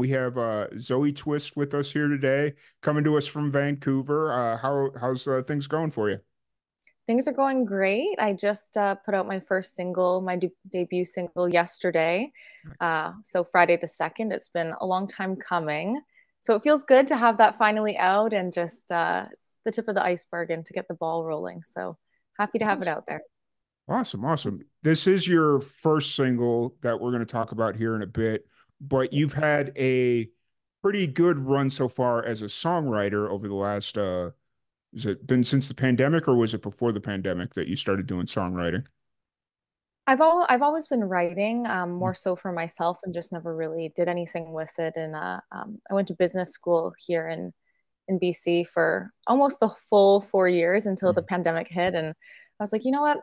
We have Zoe Twist with us here today, coming to us from Vancouver. How's things going for you? Things are going great. I just put out my first single, my debut single yesterday. Nice. So Friday the 2nd. It's been a long time coming. So it feels good to have that finally out and just it's the tip of the iceberg and to get the ball rolling. So happy to have it Awesome. out there. Awesome. This is your first single that we're going to talk about here in a bit, but you've had a pretty good run so far as a songwriter over the last has it been since the pandemic or was it before the pandemic that you started doing songwriting? I've always been writing, more so for myself, and just never really did anything with it. And I went to business school here in BC for almost the full 4 years until the Mhm. pandemic hit, and I was like, you know what,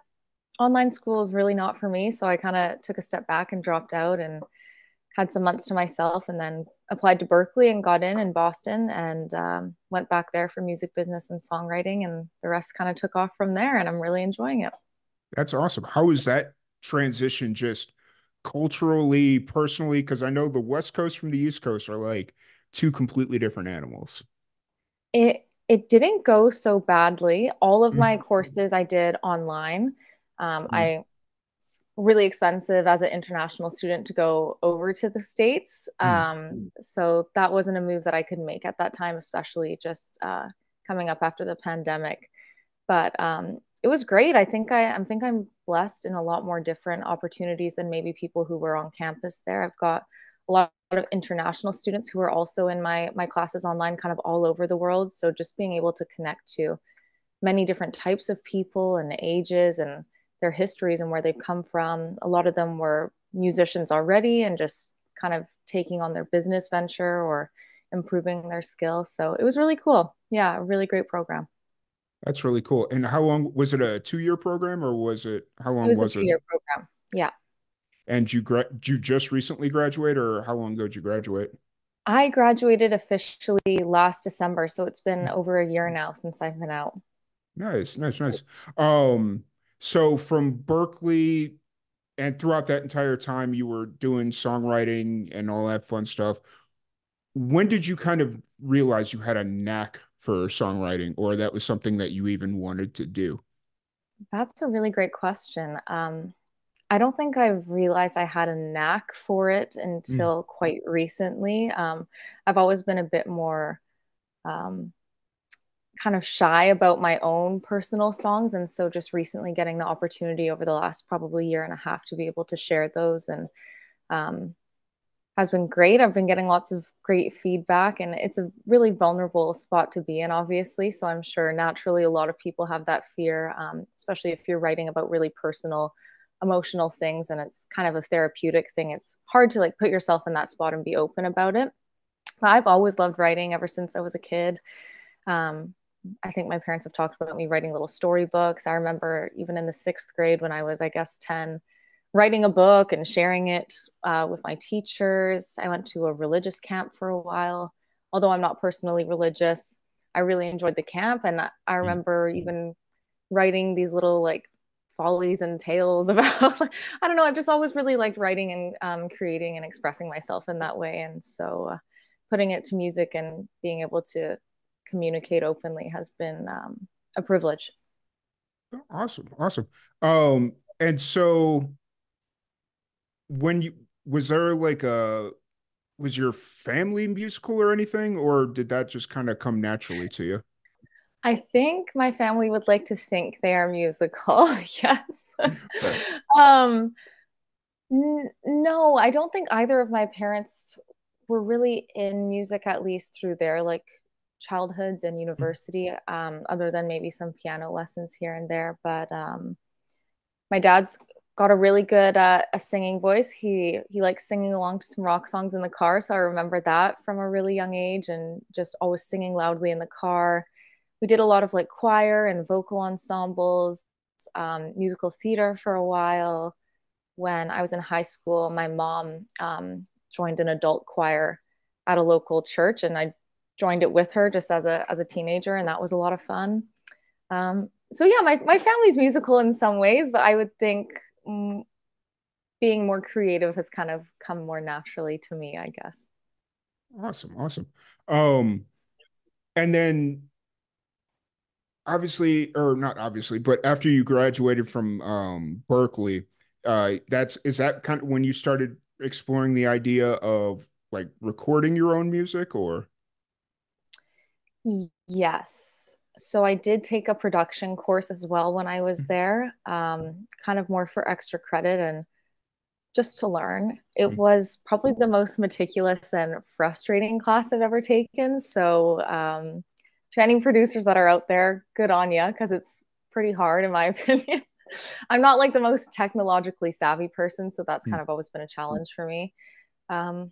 online school is really not for me. So I kind of took a step back and dropped out and had some months to myself, and then applied to Berkeley and got in Boston, and went back there for music business and songwriting, and the rest kind of took off from there. And I'm really enjoying it. That's awesome. How is that transition just culturally, personally? Because I know the West Coast from the East Coast are like two completely different animals. It didn't go so badly. All of my Mhm. courses I did online. Mhm. It's really expensive as an international student to go over to the States. So that wasn't a move that I could make at that time, especially just coming up after the pandemic. But it was great. I'm blessed in a lot more different opportunities than maybe people who were on campus there. I've got a lot of international students who are also in my classes online, kind of all over the world. So just being able to connect to many different types of people and ages and their histories and where they've come from. A lot of them were musicians already and just kind of taking on their business venture or improving their skills. So it was really cool. Yeah, a really great program. That's really cool. And how long was it, a 2 year program or was it how It long was a was it? two-year program. Yeah. And did you just recently graduate or how long ago did you graduate? I graduated officially last December, so it's been over a year now since I've been out. Nice. Um, so from Berkeley and throughout that entire time you were doing songwriting and all that fun stuff. When did you kind of realize you had a knack for songwriting or that was something that you even wanted to do? That's a really great question. I don't think I've realized I had a knack for it Mm, until quite recently. I've always been a bit more um, kind of shy about my own personal songs. And so just recently getting the opportunity over the last probably year and a half to be able to share those and um, has been great. I've been getting lots of great feedback, and it's a really vulnerable spot to be in, obviously. So I'm sure naturally a lot of people have that fear, especially if you're writing about really personal, emotional things, and it's kind of a therapeutic thing. It's hard to like put yourself in that spot and be open about it. But I've always loved writing ever since I was a kid. Um, I think my parents have talked about me writing little storybooks. I remember even in the 6th grade when I was, I guess, 10, writing a book and sharing it with my teachers. I went to a religious camp for a while. Although I'm not personally religious, I really enjoyed the camp. And I mm. remember even writing these little like follies and tales about, I don't know, I've just always really liked writing and creating and expressing myself in that way. And so putting it to music and being able to communicate openly has been a privilege. Awesome. And so when you was there like a was your family musical or anything, or did that just kind of come naturally to you? I think my family would like to think they are musical. Yes. Fair. um, no, I don't think either of my parents were really in music, at least through their like childhoods and university, other than maybe some piano lessons here and there. But my dad's got a really good a singing voice. He likes singing along to some rock songs in the car, so I remember that from a really young age, and just always singing loudly in the car. We did a lot of like choir and vocal ensembles, musical theater for a while. When I was in high school, my mom joined an adult choir at a local church, and I joined it with her just as a teenager, and that was a lot of fun. So yeah, my family's musical in some ways, but I would think being more creative has kind of come more naturally to me, I guess. Awesome, awesome. Um, and then obviously, or not obviously, but after you graduated from Berkeley, that's is that kind of when you started exploring the idea of like recording your own music, or Yes. So I did take a production course as well when I was there, kind of more for extra credit and just to learn. It was probably the most meticulous and frustrating class I've ever taken. So, to any producers that are out there, good on you, because it's pretty hard, in my opinion. I'm not like the most technologically savvy person, so that's kind of always been a challenge for me. Um,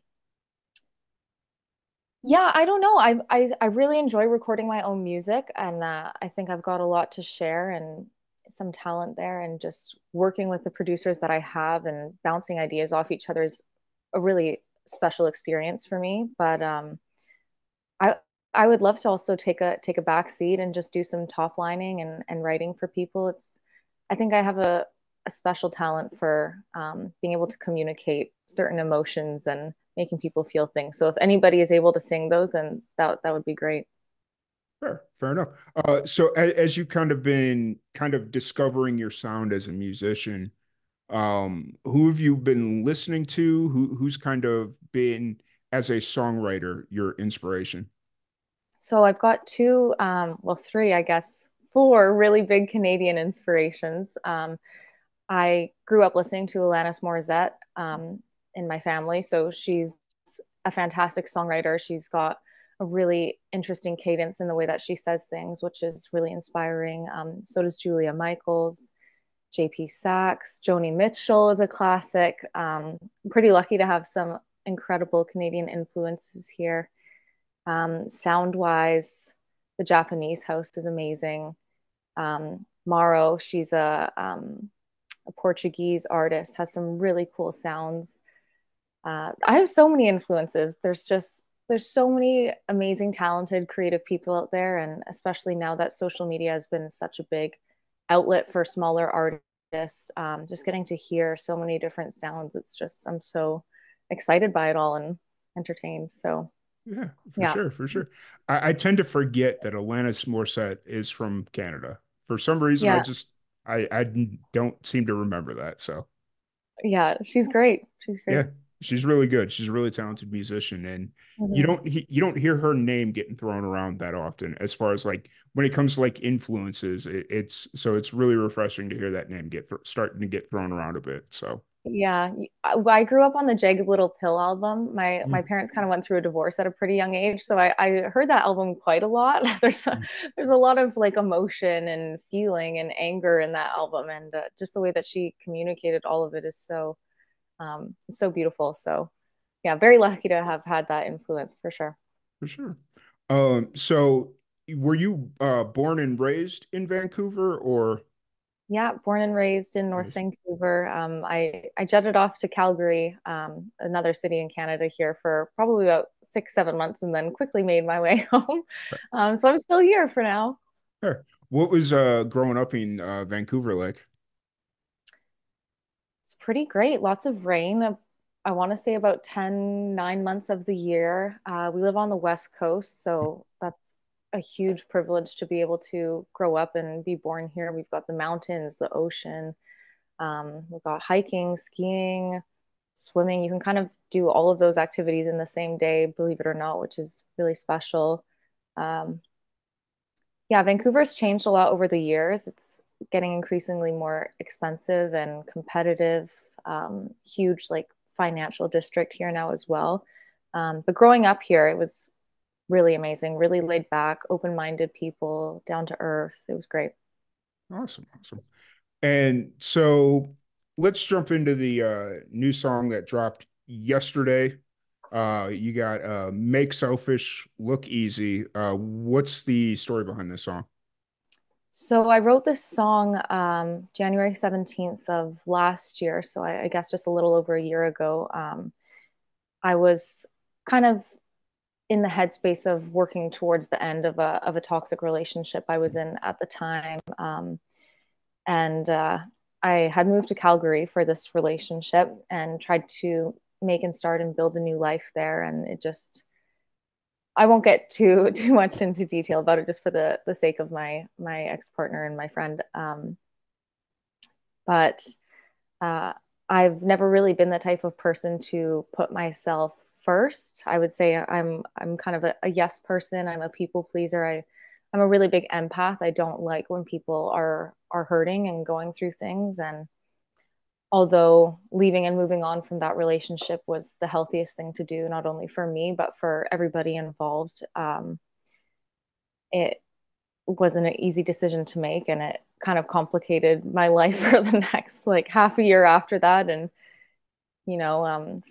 yeah, I don't know. I really enjoy recording my own music, and I think I've got a lot to share and some talent there. And just working with the producers that I have and bouncing ideas off each other is a really special experience for me. But I I would love to also take a back seat and just do some top lining and writing for people. It's I think I have a special talent for being able to communicate certain emotions and making people feel things. So if anybody is able to sing those, then that would be great. fair enough. So as you kind of been kind of discovering your sound as a musician, who have you been listening to? Who's kind of been as a songwriter your inspiration? So I've got two, well, three, I guess, four really big Canadian inspirations. I grew up listening to Alanis Morissette in my family. So she's a fantastic songwriter. She's got a really interesting cadence in the way that she says things, which is really inspiring. So does Julia Michaels, JP Sachs, Joni Mitchell is a classic. I'm pretty lucky to have some incredible Canadian influences here. Sound wise, the Japanese host is amazing. Maro, she's a Portuguese artist, has some really cool sounds. I have so many influences. There's so many amazing, talented, creative people out there, and especially now that social media has been such a big outlet for smaller artists, just getting to hear so many different sounds. It's just I'm so excited by it all and entertained. So Yeah, for yeah, sure, for sure. I tend to forget that Alanis Morissette is from Canada. For some reason, yeah, I don't seem to remember that. So yeah. She's great. She's yeah, great. she's really good. She's a really talented musician, and Mm-hmm. you don't hear her name getting thrown around that often. As far as like when it comes to like influences, it's so it's really refreshing to hear that name starting to get thrown around a bit. So Yeah, I grew up on the Jagged Little Pill album. My mm, parents kind of went through a divorce at a pretty young age, so I heard that album quite a lot. mm, There's a lot of like emotion and feeling and anger in that album, and just the way that she communicated all of it is so beautiful. So yeah, very lucky to have had that influence for sure. for sure. So were you born and raised in Vancouver or? Yeah, born and raised in North Nice. Vancouver. I jetted off to Calgary, another city in Canada here for probably about 6, 7 months, and then quickly made my way home. So I'm still here for now. Sure. What was growing up in Vancouver like? It's pretty great. Lots of rain. I want to say about 9 months of the year. We live on the West Coast, so that's a huge privilege to be able to grow up and be born here. We've got the mountains, the ocean. We've got hiking, skiing, swimming. You can kind of do all of those activities in the same day, believe it or not, which is really special. Um, yeah, Vancouver's changed a lot over the years. It's getting increasingly more expensive and competitive. Huge like financial district here now as well. But growing up here, it was really amazing, really laid back, open-minded people, down to earth. It was great. Awesome, awesome. And so let's jump into the new song that dropped yesterday. You got Make Selfish Look Easy. What's the story behind this song? So I wrote this song January 17th of last year. So I guess just a little over a year ago. I was kind of in the headspace of working towards the end of a toxic relationship I was in at the time. And I had moved to Calgary for this relationship and tried to make and start and build a new life there. And it just I won't get too much into detail about it just for the sake of my ex-partner and my friend. But uh, I've never really been the type of person to put myself first. I would say I'm kind of a yes person. I'm a people pleaser. I'm a really big empath. I don't like when people are hurting and going through things. And although leaving and moving on from that relationship was the healthiest thing to do, not only for me but for everybody involved, it wasn't an easy decision to make, and it kind of complicated my life for the next like half a year after that. And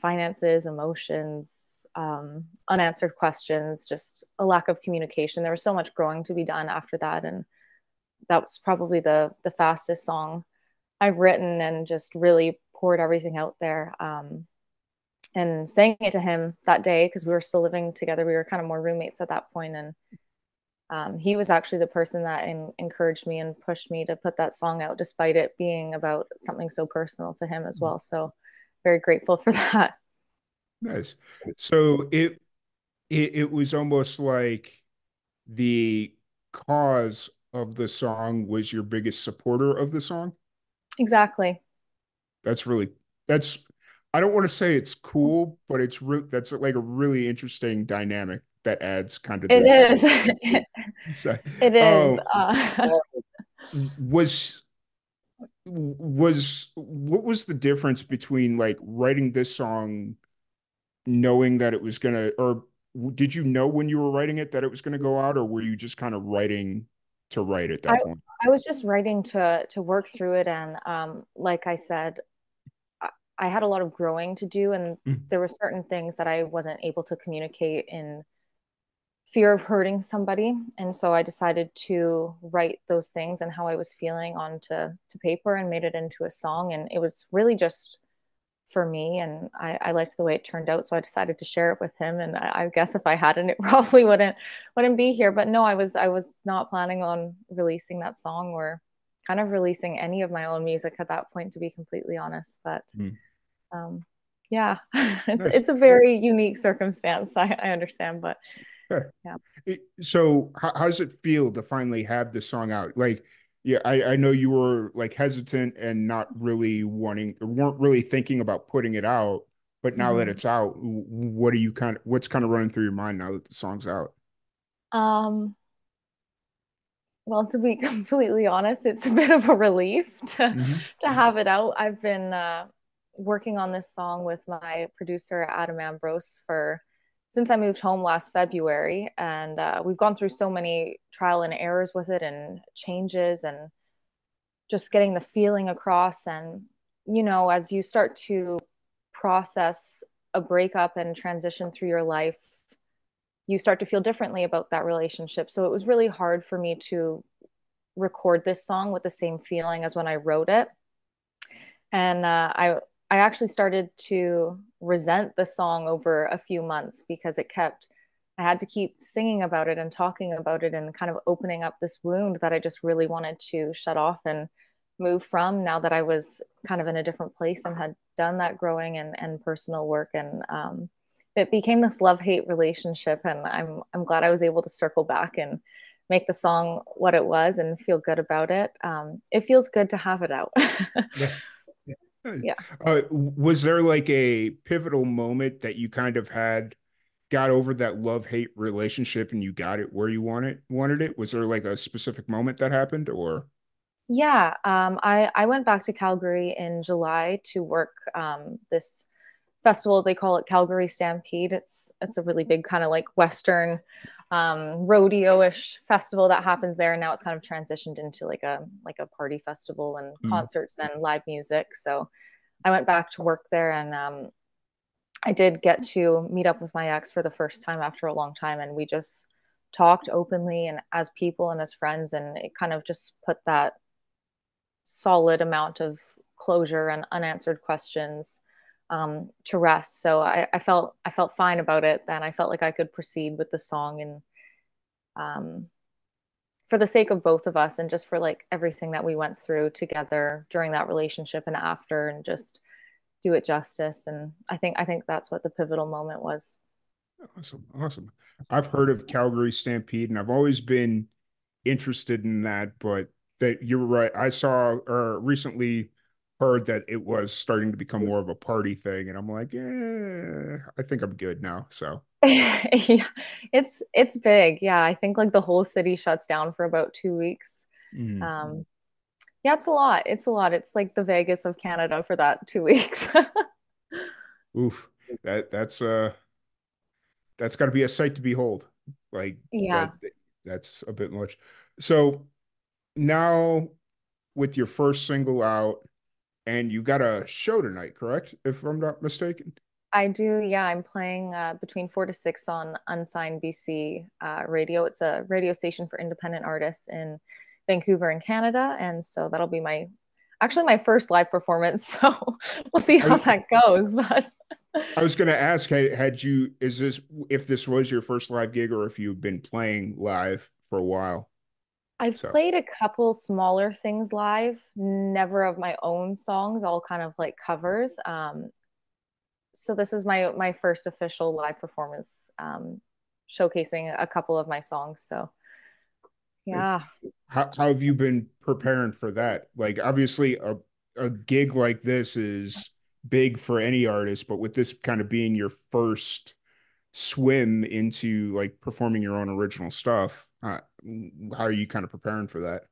finances, emotions, unanswered questions, just a lack of communication. There was so much growing to be done after that, and that was probably the fastest song I've written, and just really poured everything out there. And sang it to him that day because we were still living together. We were kind of more roommates at that point, and he was actually the person that encouraged me and pushed me to put that song out, despite it being about something so personal to him as well. So, very grateful for that. Nice. So it was almost like the cause of the song was your biggest supporter of the song. Exactly. That's really that's I don't want to say it's cool, but that's like a really interesting dynamic that adds kind of It this. is. So, It is. um, was what was the difference between like writing this song knowing that it was gonna, or did you know when you were writing it that it was gonna go out, or were you just kind of writing to write at I that point? I was just writing to work through it, and like I said, I, I had a lot of growing to do, and Mm. there were certain things that I wasn't able to communicate in fear of hurting somebody. And so I decided to write those things and how I was feeling onto to paper and made it into a song. And it was really just for me. And I liked the way it turned out. So I decided to share it with him. And I guess if I hadn't, it probably wouldn't be here. But no, I was not planning on releasing that song or kind of releasing any of my own music at that point, to be completely honest. But Mm. um yeah, it's Nice. it's a very unique circumstance. I understand, but Yeah. yeah. So how does it feel to finally have the song out? Like, yeah, I know you were like hesitant and not really wanting, or weren't really thinking about putting it out, but now that Mhm. it's out, what are you what's kind of running through your mind now that the song's out? Um, well, to be completely honest, it's a bit of a relief Hmm. to have it out. I've been working on this song with my producer Adam Ambrose for since I moved home last February, and we've gone through so many trial and errors with it, and changes, and just getting the feeling across. And as you start to process a breakup and transition through your life, you start to feel differently about that relationship. So it was really hard for me to record this song with the same feeling as when I wrote it. And I actually started to resent the song over a few months because I had to keep singing about it and talking about it and kind of opening up this wound that I just really wanted to shut off and move from, now that I was kind of in a different place and had done that growing and personal work. And it became this love-hate relationship. And I'm glad I was able to circle back and make the song what it was and feel good about it. It feels good to have it out. Yeah. Yeah. Was there like a pivotal moment that you kind of got over that love-hate relationship and you got it where you wanted it? Was there like a specific moment that happened, or? Yeah, I went back to Calgary in July to work this festival. They call it Calgary Stampede. It's a really big kind of like Western rodeo-ish festival that happens there. And now it's kind of transitioned into like a party festival and Mm. concerts and live music. So I went back to work there, and I did get to meet up with my ex for the first time after a long time, and we just talked openly and as people and as friends, and it kind of just put that solid amount of closure and unanswered questions to rest. So I felt fine about it. Then I felt like I could proceed with the song, and um, for the sake of both of us, and just for like everything that we went through together during that relationship and after, and just do it justice. And I think that's what the pivotal moment was. Awesome, awesome. I've heard of Calgary Stampede, and I've always been interested in that, but that you're right. I saw or recently heard that it was starting to become more of a party thing, and I'm like, yeah, I think I'm good now. So, Yeah, it's big. Yeah, I think like the whole city shuts down for about 2 weeks. mm, Um, yeah, it's a lot. It's a lot. It's like the Vegas of Canada for that 2 weeks. oof, that's that's got to be a sight to behold. Like Yeah, that, that's a bit much. So now with your first single out, and you got a show tonight, correct? If I'm not mistaken. I do. Yeah, I'm playing between 4 to 6 on Unsigned BC radio. It's a radio station for independent artists in Vancouver in Canada, and so that'll be my actually my first live performance. So we'll see how I, that goes. But I was going to ask, had you, is this, if this was your first live gig or if you've been playing live for a while? I've So, played a couple smaller things live, never of my own songs, all kind of like covers. So this is my first official live performance, showcasing a couple of my songs. So yeah, how have you been preparing for that? Like, obviously, a gig like this is big for any artist, but with this kind of being your first swim into like performing your own original stuff, how are you kind of preparing for that?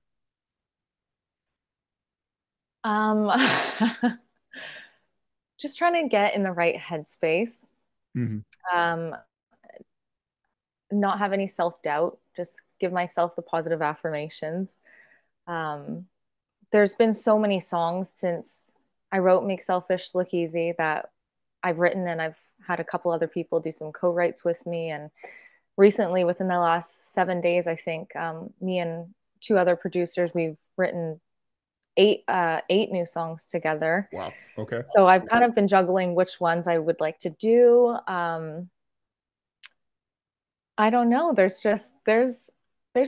um, just trying to get in the right headspace. Hmm. Um, not have any self doubt. Just give myself the positive affirmations. Um, there's been so many songs since I wrote Make Selfish Look Easy that I've written, and I've had a couple other people do some co-writes with me. And recently, within the last 7 days, I think me and two other producers, we've written eight new songs together. Wow. Okay. So I've kind of been juggling which ones I would like to do. I don't know. There's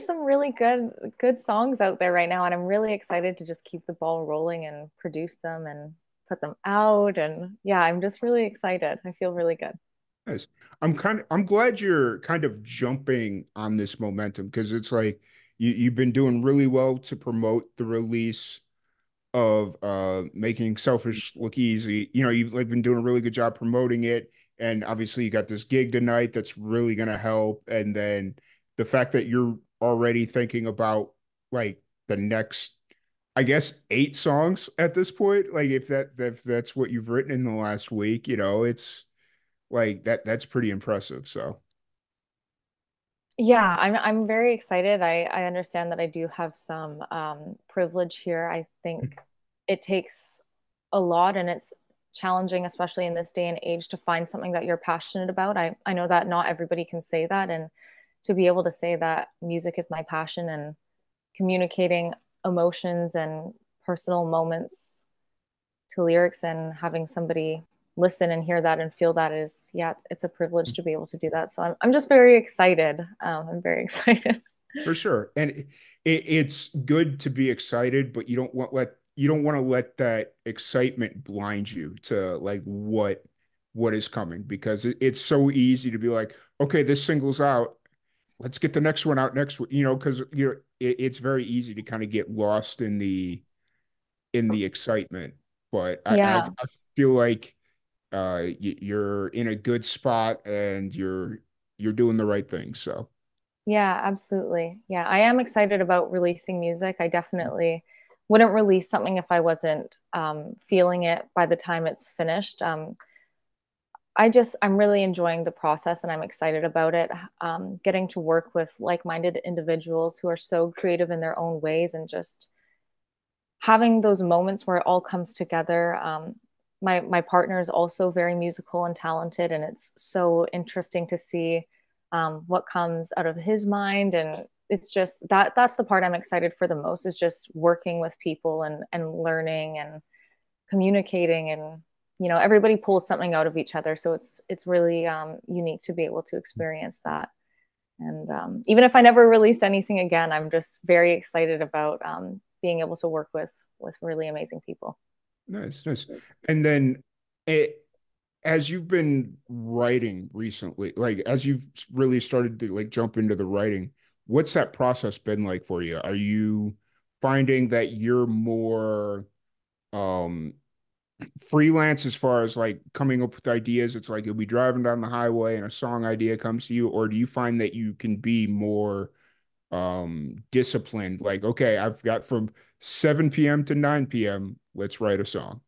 some really good songs out there right now, and I'm really excited to just keep the ball rolling and produce them and put them out. And yeah, I'm just really excited. I feel really good. Nice. I'm glad you're kind of jumping on this momentum because it's like you've been doing really well to promote the release of making Selfish look easy. You know, you've like been doing a really good job promoting it. And obviously you got this gig tonight that's really gonna help. And then the fact that you're already thinking about like the next, I guess, 8 songs at this point, like if that's what you've written in the last week, it's like that's pretty impressive. So Yeah, I'm very excited. I understand that I do have some privilege here. I think it takes a lot, and it's challenging, especially in this day and age, to find something that you're passionate about. I know that not everybody can say that, and to be able to say that music is my passion and communicating emotions and personal moments to lyrics and having somebody listen and hear that and feel that is, yeah, it's a privilege to be able to do that. So I'm just very excited. I'm very excited. for sure. And it's good to be excited, but you don't want to let that excitement blind you to like what is coming because it's so easy to be like, okay, this single's out. Let's get the next one out next week, because it's very easy to kind of get lost in the excitement. But Yeah. I feel like you're in a good spot and you're doing the right thing. So Yeah, absolutely. Yeah, I am excited about releasing music. I definitely wouldn't release something if I wasn't feeling it by the time it's finished. I'm really enjoying the process and I'm excited about it. Getting to work with like-minded individuals who are so creative in their own ways and just having those moments where it all comes together. My partner is also very musical and talented, and it's so interesting to see what comes out of his mind. And it's just that's the part I'm excited for the most is just working with people and learning and communicating and everybody pulls something out of each other. So it's really unique to be able to experience that. And even if I never release anything again, I'm just very excited about being able to work with really amazing people. nice, nice. And then it as you've been writing recently, like as you've really started to like jump into the writing, what's that process been like for you? Are you finding that you're more um freelance as far as like coming up with ideas? It's like you'll be driving down the highway and a song idea comes to you, or do you find that you can be more disciplined? Like, okay, I've got from 7 p.m. to 9 p.m. Let's write a song.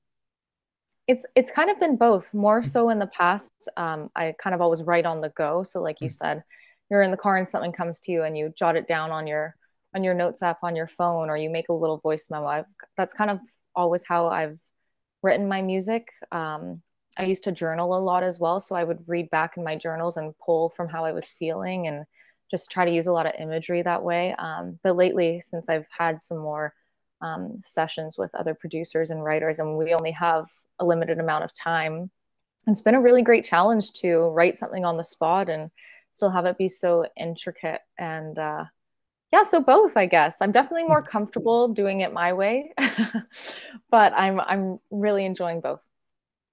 It's kind of been both. More so in the past, I kind of always write on the go. So like you said, you're in the car and something comes to you and you jot it down on your notes app on your phone, or you make a little voice memo. That's kind of always how I've written my music. I used to journal a lot as well, so I would read back in my journals and pull from how I was feeling and just try to use a lot of imagery that way. But lately, since I've had some more sessions with other producers and writers, and we only have a limited amount of time. It's been a really great challenge to write something on the spot and still have it be so intricate. And yeah, so both, I guess. I'm definitely more comfortable doing it my way, but I'm really enjoying both.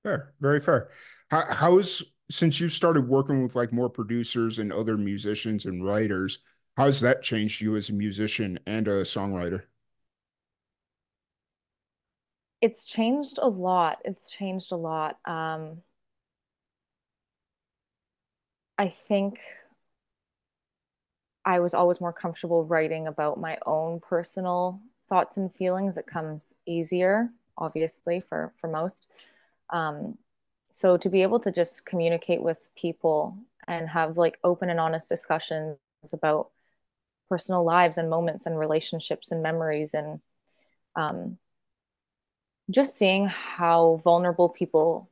Fair, very fair. How's since you started working with like more producers and other musicians and writers, how's that changed you as a musician and a songwriter? It's changed a lot. It's changed a lot. I think I was always more comfortable writing about my own personal thoughts and feelings. It comes easier, obviously, for most. Um, so to be able to just communicate with people and have like open and honest discussions about personal lives and moments and relationships and memories and um, just seeing how vulnerable people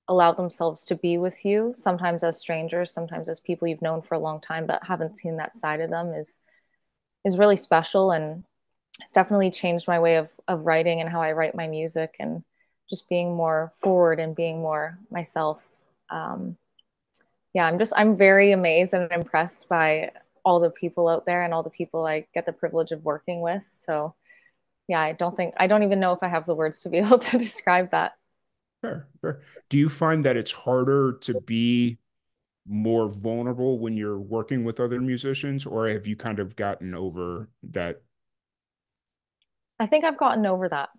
allow themselves to be with you, sometimes as strangers, sometimes as people you've known for a long time but haven't seen that side of them is really special, and it's definitely changed my way of writing and how I write my music and just being more forward and being more myself. Um, yeah, I'm very amazed and impressed by all the people out there and all the people I get the privilege of working with. So yeah, I don't even know if I have the words to be able to describe that. Fair, fair. Do you find that it's harder to be more vulnerable when you're working with other musicians, or have you kind of gotten over that? I think I've gotten over that.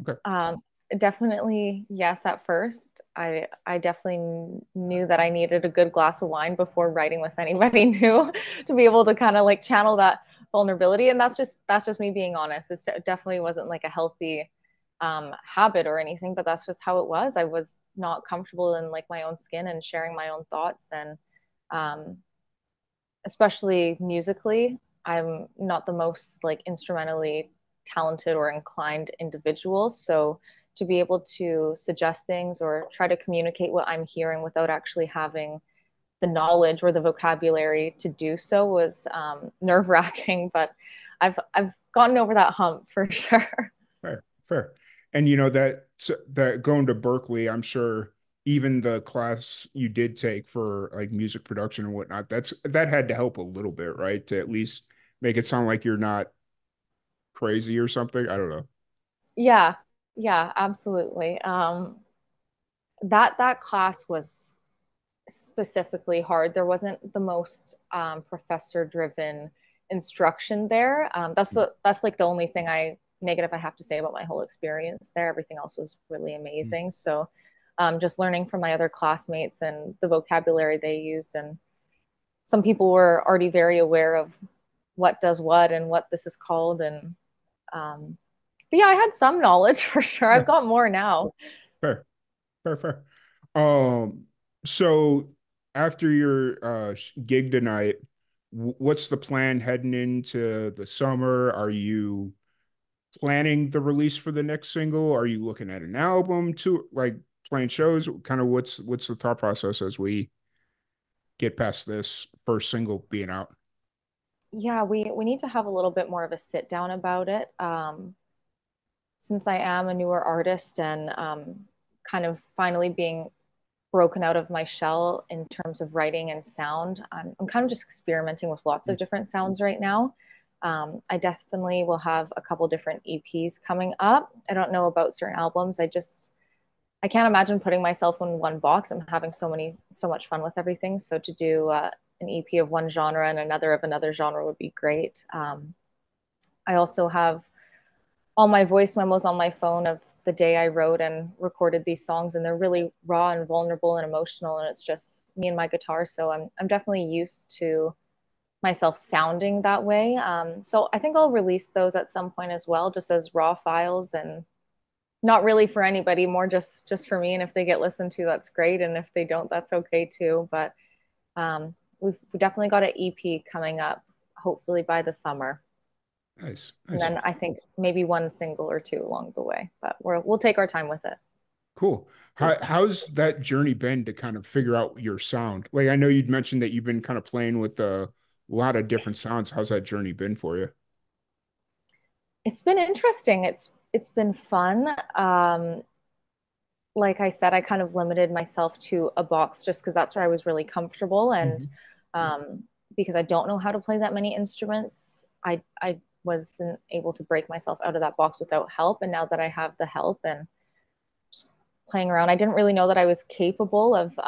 Okay. Um, Definitely, yes, at first. I definitely knew that I needed a good glass of wine before writing with anybody new to be able to kind of like channel that vulnerability. And that's just me being honest. It definitely wasn't like a healthy habit or anything, but that's just how it was. I was not comfortable in like my own skin and sharing my own thoughts, and um, especially musically, I'm not the most like instrumentally talented or inclined individual. So to be able to suggest things or try to communicate what I'm hearing without actually having the knowledge or the vocabulary to do so was nerve wracking. But I've gotten over that hump for sure. Fair, fair. And you know that that going to Berkeley, I'm sure even the class you did take for like music production and whatnot, that had to help a little bit, right? To at least make it sound like you're not crazy or something. I don't know. Yeah, yeah, absolutely. That class was specifically hard. There wasn't the most professor driven instruction there. That's like the only thing I negative I have to say about my whole experience there. Everything else was really amazing. So just learning from my other classmates and the vocabulary they used, and some people were already very aware of what does what and what this is called, and um, but yeah, I had some knowledge for sure. I've Yeah, got more now. fair, fair, fair. Um, so after your gig tonight, what's the plan heading into the summer? Are you planning the release for the next single? Are you looking at an album to like playing shows? Kind of what's the thought process as we get past this first single being out? Yeah, we need to have a little bit more of a sit down about it. Since I am a newer artist and kind of finally being broken out of my shell in terms of writing and sound, I'm kind of just experimenting with lots of different sounds right now. I definitely will have a couple different EPs coming up. I don't know about certain albums. I just I can't imagine putting myself in one box. I'm having so much fun with everything. So to do an EP of one genre and another of another genre would be great. I also have all my voice memos on my phone of the day I wrote and recorded these songs, and they're really raw and vulnerable and emotional, and it's just me and my guitar. So I'm definitely used to myself sounding that way. So I think I'll release those at some point as well, just as raw files, and not really for anybody, more just for me. And if they get listened to, that's great, and if they don't, that's okay too. But we definitely got an EP coming up, hopefully by the summer. Nice, And nice. then I think maybe one single or two along the way, but we'll take our time with it. Cool. How's that journey been to kind of figure out your sound? Like I know you'd mentioned that you've been kind of playing with a lot of different sounds. How's that journey been for you? It's been interesting. It's been fun. Like I said, I kind of limited myself to a box just because that's where I was really comfortable, and Mhm. um, because I don't know how to play that many instruments, I wasn't able to break myself out of that box without help. And now that I have the help and just playing around, I didn't really know that I was capable of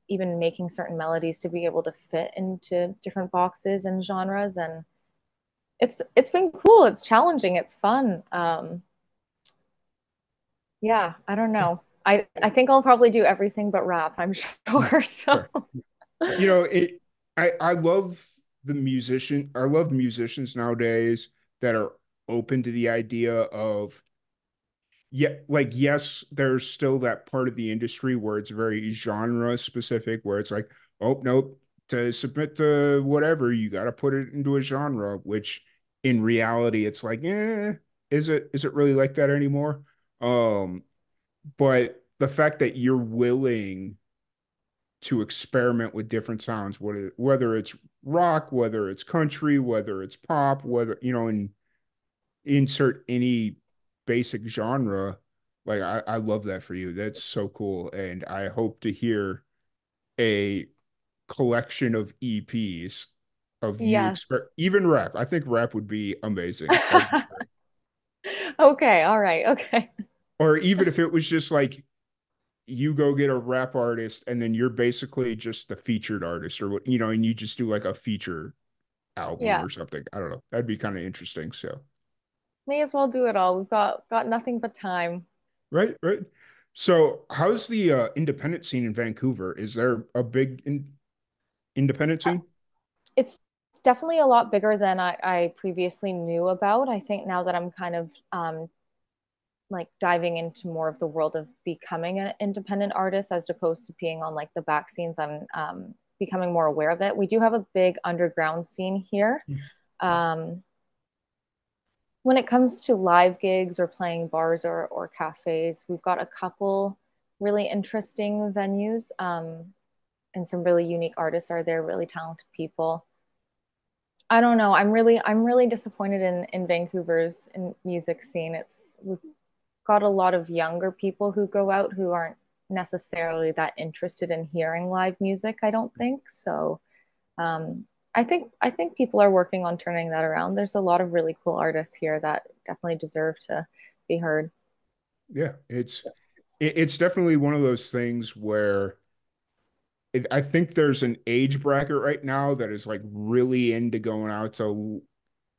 even making certain melodies to be able to fit into different boxes and genres. And it's been cool. It's challenging. It's fun. Yeah, I don't know. I think I'll probably do everything but rap, I'm sure. So Sure. You know, I love I love musicians nowadays that are open to the idea of, yeah, like yes, there's still that part of the industry where it's very genre specific, where it's like, oh nope, to submit to whatever, you got to put it into a genre, which in reality, it's like, is it really like that anymore? Um, but the fact that you're willing to experiment with different sounds, whether it's rock, whether it's country, whether it's pop, whether, and insert any basic genre. Like I love that for you. That's so cool. And I hope to hear a collection of EPs of you yes. even rap. I think rap would be amazing. That would be great. Okay, all right, okay. Or even if it was just like you go get a rap artist and then you're basically just the featured artist or what, and you just do like a feature album Yeah, or something. I don't know. That'd be kind of interesting. So, may as well do it all. We've got nothing but time. right, right. So, how's the independent scene in Vancouver? Is there a big independent Uh, scene? It's definitely a lot bigger than I previously knew about. I think now that I'm kind of like diving into more of the world of becoming an independent artist as opposed to being on like the back scenes, I'm becoming more aware of it. We do have a big underground scene here. Um, when it comes to live gigs or playing bars or cafes, we've got a couple really interesting venues, and some really unique artists are there, really talented people. I don't know. I'm really disappointed in Vancouver's music scene. We've got a lot of younger people who go out who aren't necessarily that interested in hearing live music, I don't think. So I think people are working on turning that around. There's a lot of really cool artists here that definitely deserve to be heard. Yeah, it's definitely one of those things where I think there's an age bracket right now that is like really into going out to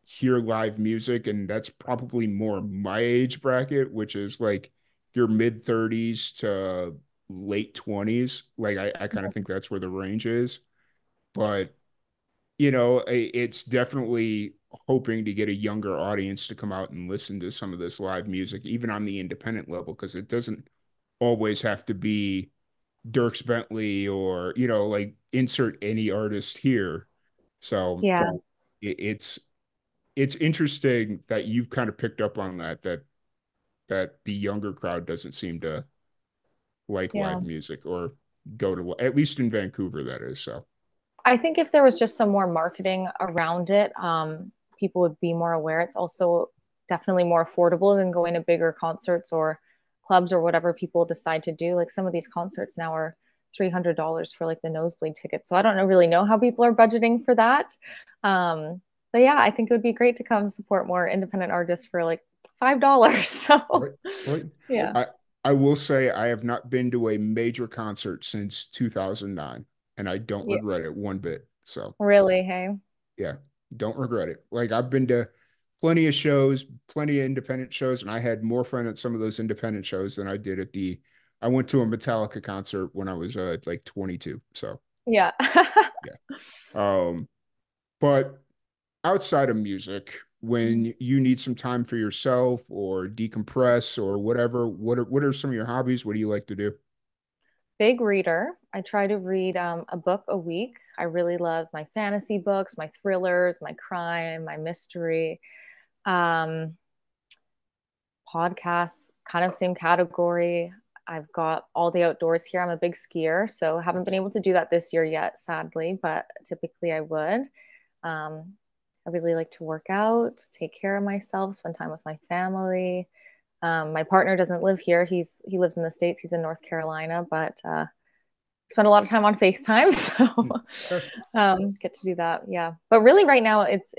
hear live music, and that's probably more my age bracket, which is like your mid 30s to late 20s. Like I kind of think that's where the range is. But it's definitely hoping to get a younger audience to come out and listen to some of this live music, even on the independent level, because it doesn't always have to be Dirks Bentley or, like insert any artist here. So Yeah, it's interesting that you've kind of picked up on that the younger crowd doesn't seem to like yeah. live music or go to, at least in Vancouver, that is. So, I think if there was just some more marketing around it, people would be more aware. It's also definitely more affordable than going to bigger concerts or clubs or whatever people decide to do. Like some of these concerts now are $300 for like the nosebleed ticket. So I don't really know how people are budgeting for that. But yeah, I think it would be great to come support more independent artists for like $5. So right, right. yeah. I will say I have not been to a major concert since 2009, and I don't Yeah, regret it one bit. So, really, hey. yeah, don't regret it. Like I've been to plenty of shows, plenty of independent shows, and I had more fun at some of those independent shows than I did at the. I went to a Metallica concert when I was like 22. So, Yeah. yeah. Um, but outside of music, when you need some time for yourself or decompress or whatever, what are some of your hobbies? What do you like to do? Big reader. I try to read a book a week. I really love my fantasy books, my thrillers, my crime, my mystery. Um, Podcasts, kind of same category. I've got all the outdoors here. I'm a big skier, so haven't been Nice. able to do that this year yet, sadly, but typically I would. I really like to work out, take care of myself, spend time with my family. My partner doesn't live here. He lives in the States. He's in North Carolina, but spend a lot of time on FaceTime, Hmm. so Okay. get to do that. Yeah, but really, right now it's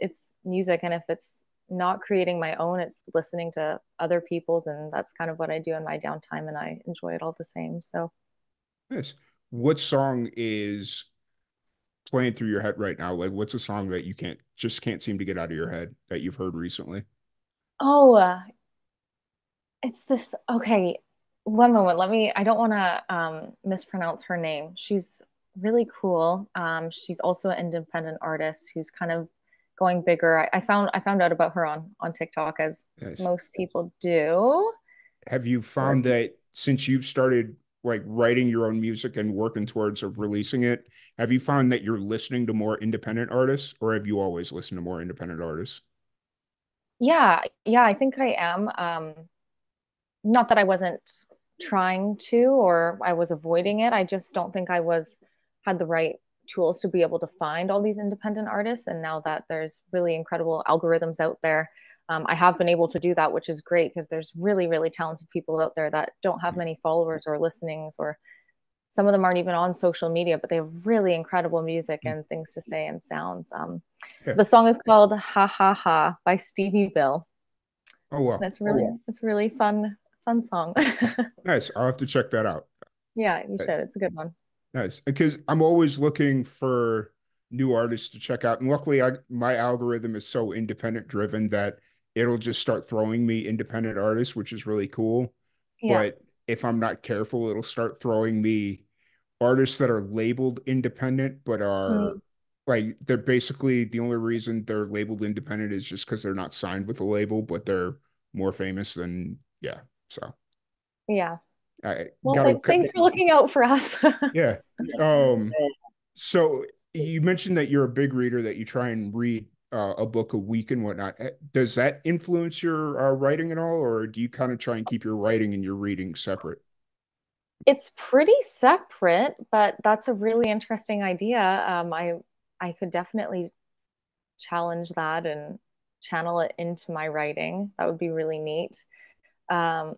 music, and if it's not creating my own, it's listening to other people's, and that's kind of what I do in my downtime, and I enjoy it all the same. So, Nice. What song is playing through your head right now? Like, what's a song that you can't seem to get out of your head that you've heard recently? oh, it's this. Okay, one moment. Let me. I don't want to mispronounce her name. She's really cool. She's also an independent artist who's kind of going bigger. I found out about her on TikTok, as Nice. most people do. Have you Or found that since you've started like writing your own music and working towards of releasing it, have you found that you're listening to more independent artists, or have you always listened to more independent artists? yeah, yeah, I think I am. Not that I wasn't trying to or I was avoiding it. I just don't think I was had the right tools to be able to find all these independent artists. And now that there's really incredible algorithms out there, I have been able to do that, which is great because there's really, really talented people out there that don't have many followers or listenings, or some of them aren't even on social media, but they have really incredible music and things to say and sounds. Yeah. The song is called "Ha Ha Ha" by Stevie Bill. Oh well. And it's really fun song. Nice. I'll have to check that out. Yeah, you should. It's a good one. Nice. Because I'm always looking for new artists to check out. And luckily my algorithm is so independent driven that it'll just start throwing me independent artists, which is really cool. Yeah. But if I'm not careful, it'll start throwing me artists that are labeled independent, but are Mm, like they're basically the only reason they're labeled independent is just because they're not signed with a label, but they're more famous than yeah. So yeah. I Well, gotta thanks for looking out for us. yeah. Um so you mentioned that you're a big reader, that you try and read a book a week and whatnot. Does that influence your writing at all, or do you kind of try and keep your writing and your reading separate? It's pretty separate, but that's a really interesting idea. I could definitely challenge that and channel it into my writing. That would be really neat. Um,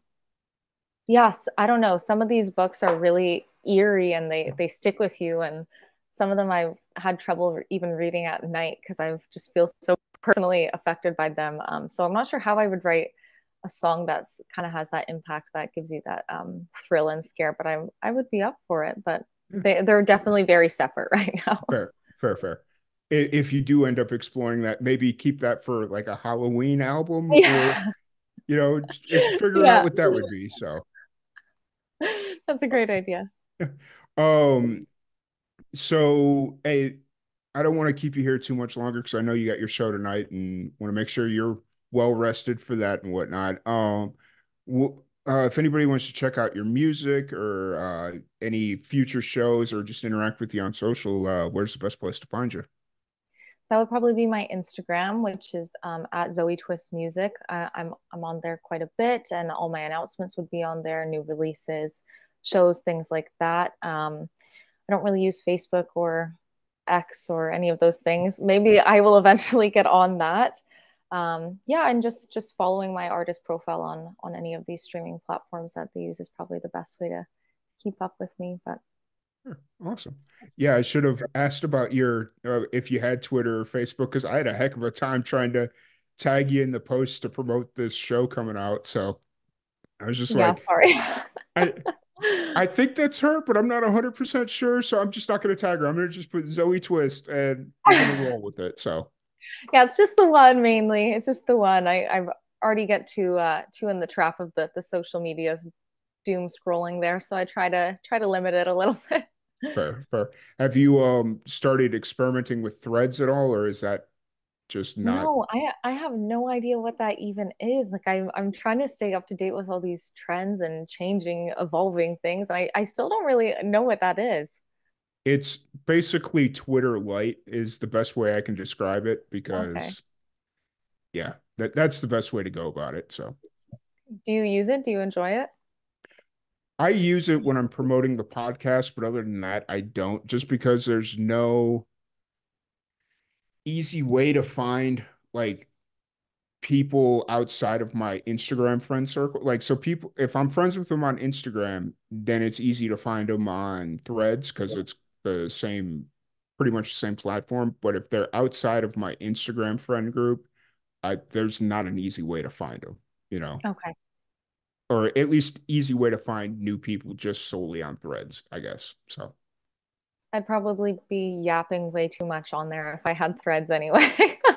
yes, I don't know. Some of these books are really eerie and they stick with you, and some of them I've had trouble even reading at night because I just feel so personally affected by them. So I'm not sure how I would write a song that's kind of has that impact that gives you that thrill and scare, but I would be up for it. But Yeah, they're definitely very separate right now. fair, fair, fair. If you do end up exploring that, maybe keep that for like a Halloween album, or Yeah, it's figure out yeah, what that would be. So, that's a great idea. um, so hey, I don't want to keep you here too much longer because I know you got your show tonight and want to make sure you're well rested for that and whatnot. If anybody wants to check out your music or any future shows or just interact with you on social, where's the best place to find you? That would probably be my Instagram, which is at Zoe Twist Music. I'm on there quite a bit, and all my announcements would be on there, new releases, shows, things like that. I don't really use Facebook or X or any of those things. Maybe I will eventually get on that. Yeah, and just following my artist profile on any of these streaming platforms that they use is probably the best way to keep up with me. But Sure. Awesome. Yeah, I should have asked about your if you had Twitter or Facebook because I had a heck of a time trying to tag you in the post to promote this show coming out. So I was just Yeah, like, sorry. I I think that's her, but I'm not 100% sure, so I'm just not going to tag her. I'm going to just put Zoe Twist and we're going to roll with it. So, Yeah, it's just the one mainly. It's just the one. I've already get too in the trap of the social media's doom scrolling there, so I try to limit it a little bit. fair, fair. Have you started experimenting with threads at all, or is that just not? No, I have no idea what that even is. Like I'm trying to stay up to date with all these trends and changing, evolving things. I still don't really know what that is. It's basically Twitter light is the best way I can describe it Okay. because yeah, that's the best way to go about it. So Do you use it? Do you enjoy it? I use it when I'm promoting the podcast, but other than that, I don't just because there's no easy way to find like people outside of my Instagram friend circle. Like, so people, if I'm friends with them on Instagram, then it's easy to find them on Threads because it's the same, pretty much the same platform. But if they're outside of my Instagram friend group, there's not an easy way to find them, you know, Okay. or at least easy way to find new people just solely on Threads, I guess. So. I'd probably be yapping way too much on there if I had threads anyway.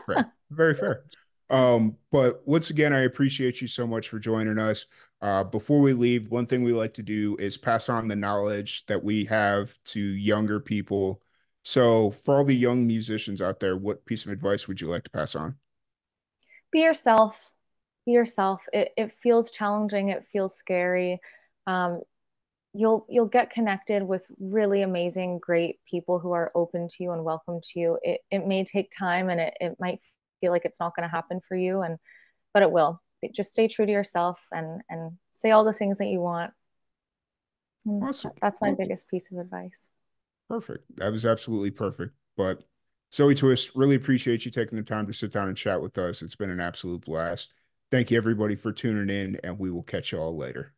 Fair. Very fair. But once again, I appreciate you so much for joining us. Before we leave, one thing we like to do is pass on the knowledge that we have to younger people. So, for all the young musicians out there, what piece of advice would you like to pass on? Be yourself. Be yourself. It feels challenging. It feels scary. Um, you'll get connected with really amazing, great people who are open to you and welcome to you. It may take time and it might feel like it's not going to happen for you, and but it will. Just stay true to yourself and say all the things that you want. And Awesome. that's my Awesome. biggest piece of advice. Perfect. That was absolutely perfect. But Zoe Twist, really appreciate you taking the time to sit down and chat with us. It's been an absolute blast. Thank you, everybody, for tuning in, and we will catch you all later.